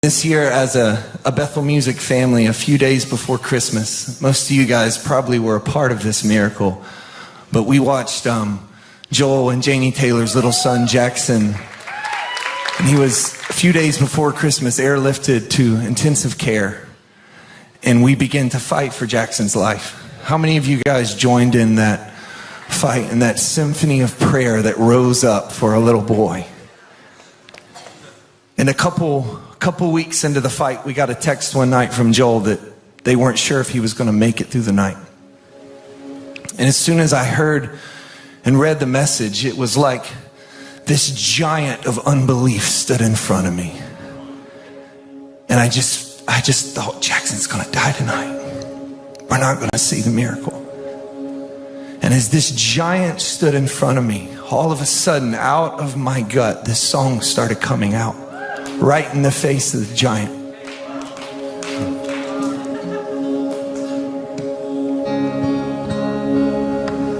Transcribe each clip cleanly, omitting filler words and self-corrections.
This year, as a Bethel Music family, a few days before Christmas, most of you guys probably were a part of this miracle, but we watched Joel and Janie Taylor's little son, Jackson, and he was, a few days before Christmas, airlifted to intensive care, and we began to fight for Jackson's life. How many of you guys joined in that fight, in that symphony of prayer that rose up for a little boy? And a couple weeks into the fight, we got a text one night from Joel that they weren't sure if he was going to make it through the night. And as soon as I heard and read the message, it was like this giant of unbelief stood in front of me. And I just thought, Jackson's going to die tonight. We're not going to see the miracle. And as this giant stood in front of me, all of a sudden, out of my gut, this song started coming out. Right in the face of the giant.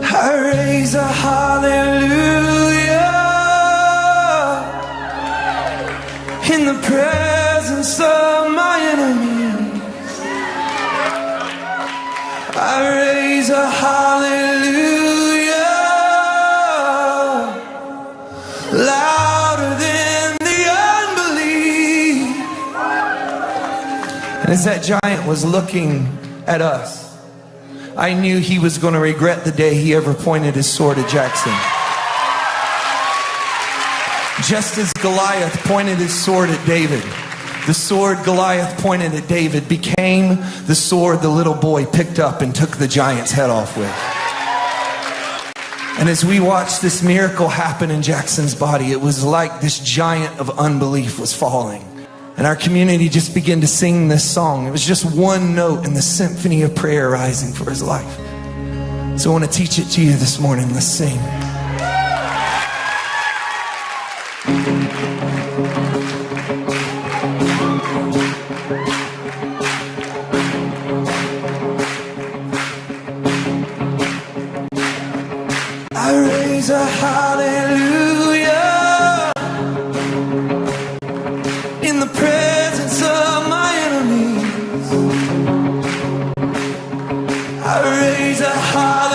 I raise a hallelujah in the presence of my enemies. I raise a hallelujah louder than as that giant was looking at us, I knew he was going to regret the day he ever pointed his sword at Jackson. Just as Goliath pointed his sword at David, the sword Goliath pointed at David became the sword the little boy picked up and took the giant's head off with. And as we watched this miracle happen in Jackson's body, it was like this giant of unbelief was falling. And our community just began to sing this song. It was just one note in the symphony of prayer rising for his life. So I want to teach it to you this morning. Let's sing. I raise a hallelujah in the presence of my enemies. I raise a hallelujah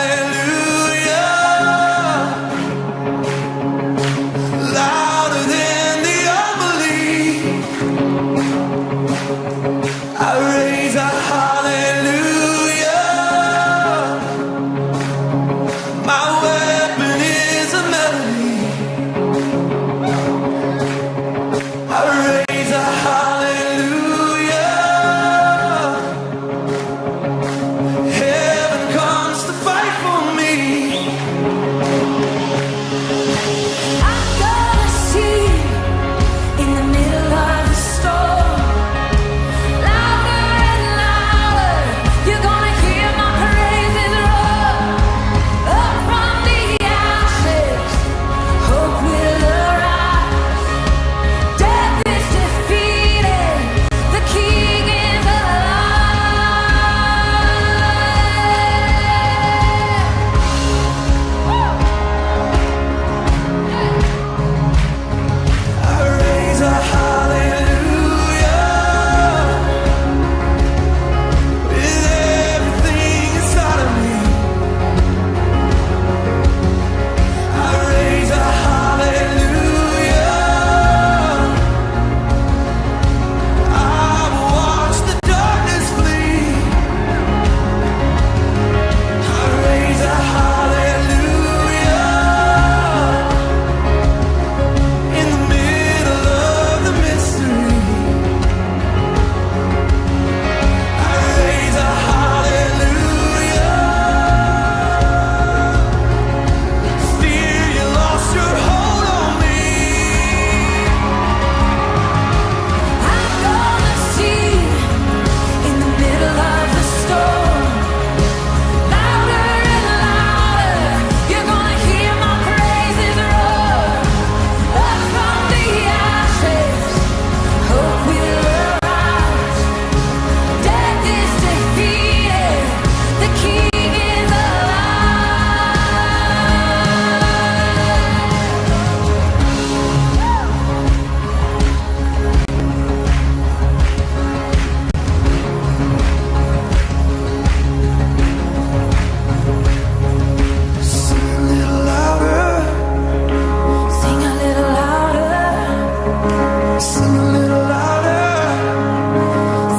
Sing a little louder.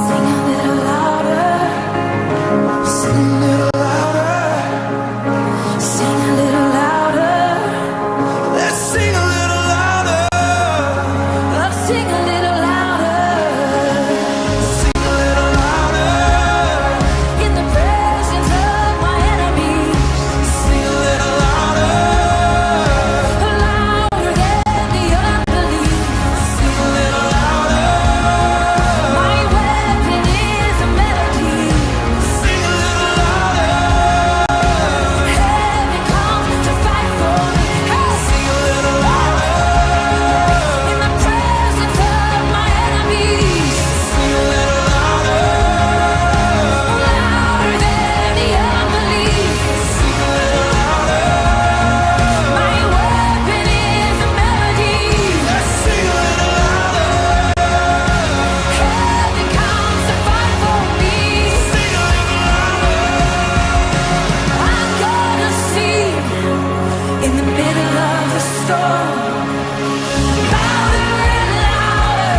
Sing a little louder. Sing a little louder. Sing a little louder. Let's sing a little louder. Let's sing a little louder. Sing a little louder. In the presence of my enemies. Sing a little louder. Louder than the unbelief. Sing a little louder. My weapon is a melody. Sing a little louder. Heaven comes to fight for me. Hey! Sing a little louder. In the presence of my enemies. Sing a little louder. Louder than the unbelief. Sing a little louder. My weapon is a melody. Let's sing a little louder. Heaven comes to fight for me. Sing a little louder. I'm gonna sing in the middle of the storm. Louder and louder,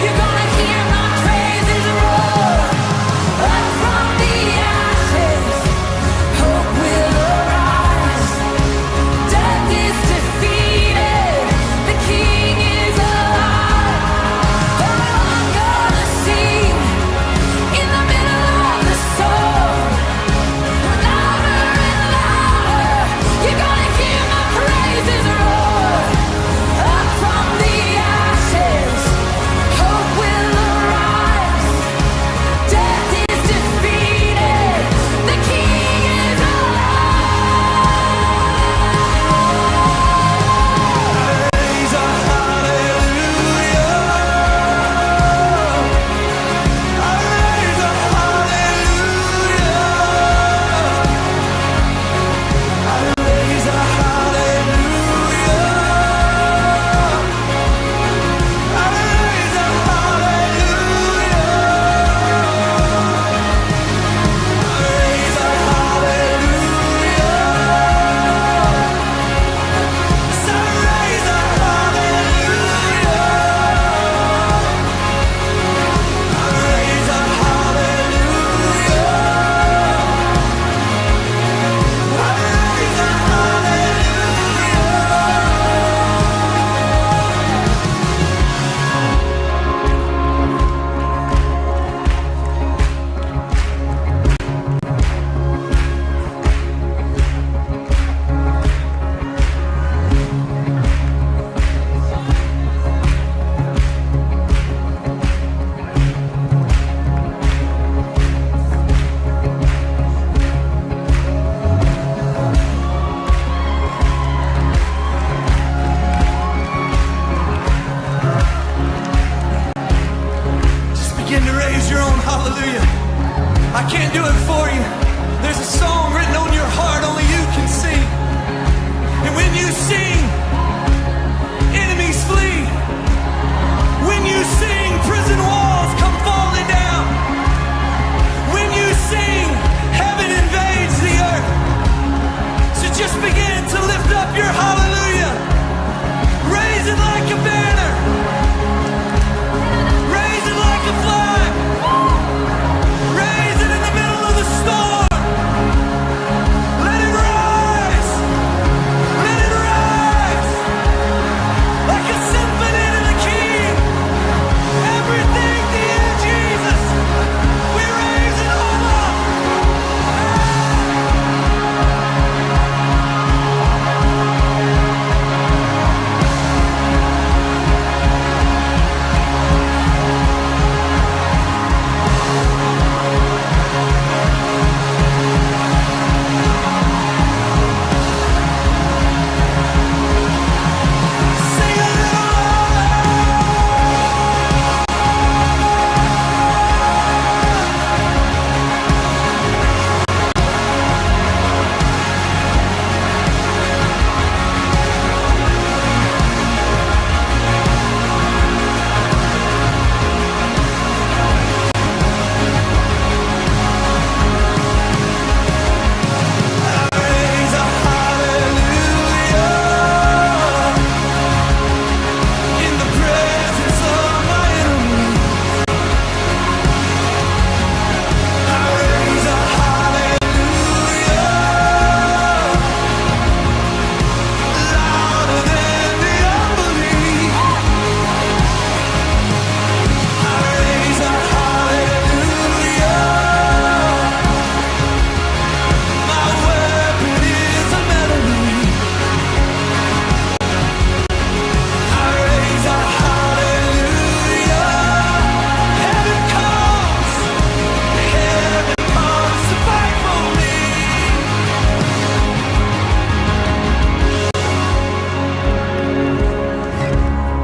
you're gonna hear my praises roar. Up from the ashes, hope will arise. Death is defeated, the King is alive. Oh, I'm gonna sing in the middle of the storm. Louder and louder, you're gonna hear my praises roar. Up from the ashes, hope will arise. Death is defeated, the King is alive. Raise a hallelujah. I raise a hallelujah. I raise a hallelujah. I raise a hallelujah. I raise a hallelujah. So raise a hallelujah. I raise a hallelujah. I raise a Just begin to raise your own hallelujah. I can't do it for you. There's a song written